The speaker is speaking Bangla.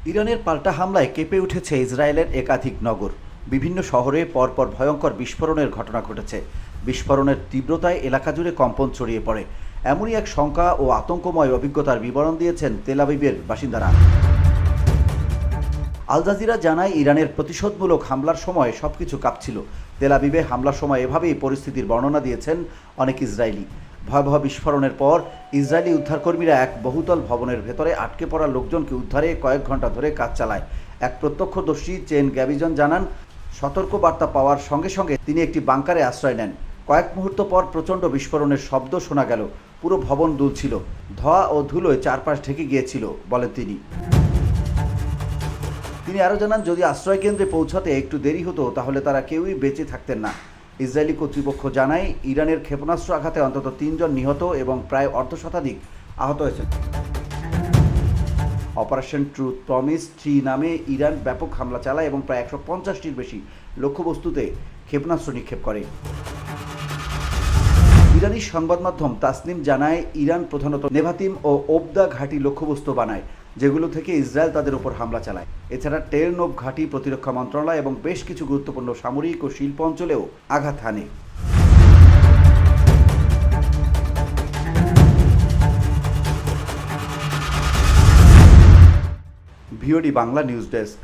ইরানের পাল্টা হামলায় কেঁপে উঠেছে ইসরায়েলের একাধিক নগর। বিভিন্ন শহরে পরপর ভয়ঙ্কর বিস্ফোরণের ঘটনা ঘটেছে। বিস্ফোরণের তীব্রতায় এলাকা জুড়ে কম্পন ছড়িয়ে পড়ে। এমনই এক শঙ্কা ও আতঙ্কময় অভিজ্ঞতার বিবরণ দিয়েছেন তেল আবিবের বাসিন্দারা। আল জাজিরা জানায়, ইরানের প্রতিশোধমূলক হামলার সময় সবকিছু কাঁপছিল। তেল আবিবে হামলার সময় এভাবেই পরিস্থিতির বর্ণনা দিয়েছেন অনেক ইসরায়েলি। ভয়াবহ বিস্ফোরণের পর ইসরায়েলি উদ্ধারকর্মীরা এক বহুতল ভবনের ভেতরে আটকে পড়া লোকজনকে উদ্ধারে কয়েক ঘন্টা ধরে কাজ চালায়। এক প্রত্যক্ষদর্শী চেন গ্যাবিজন জানান, সতর্ক বার্তা পাওয়ার সঙ্গে সঙ্গে তিনি একটি বাংকারে আশ্রয় নেন। কয়েক মুহূর্ত পর প্রচণ্ড বিস্ফোরণের শব্দ শোনা গেল। পুরো ভবন দুলছিল, ধোঁয়া ও ধুলোয় চারপাশ ঢেকে গিয়েছিল বলেন তিনি। তিনি আরও জানান, যদি আশ্রয়কেন্দ্রে পৌঁছাতে একটু দেরি হতো তাহলে তারা কেউই বেঁচে থাকতেন না। ইসরায়েলি কর্তৃপক্ষ জানায়, ইরানের ক্ষেপণাস্ত্র আঘাতে অন্তত ৩ জন নিহত এবং প্রায় অর্ধশতাধিক আহত হয়েছেন। অপারেশন ট্রুথ প্রমিস 3 নামে ইরান ব্যাপক হামলা চালায় এবং প্রায় ১৫০টির বেশি লক্ষ্যবস্তুতে ক্ষেপণাস্ত্র নিক্ষেপ করে। ইরানি সংবাদ মাধ্যম তাসনিম জানায়, ইরান প্রধানত নেভাতিম ও ওবদা ঘাঁটি লক্ষ্যবস্তু বানায়, যেগুলো থেকে ইসরায়েল তাদের উপর হামলা চালায়। এছাড়া টেরনোভ ঘাঁটি, প্রতিরক্ষা মন্ত্রণালয় এবং বেশ কিছু গুরুত্বপূর্ণ সামরিক ও শিল্প অঞ্চলেও আঘাত হানে। VOD Bangla news desk.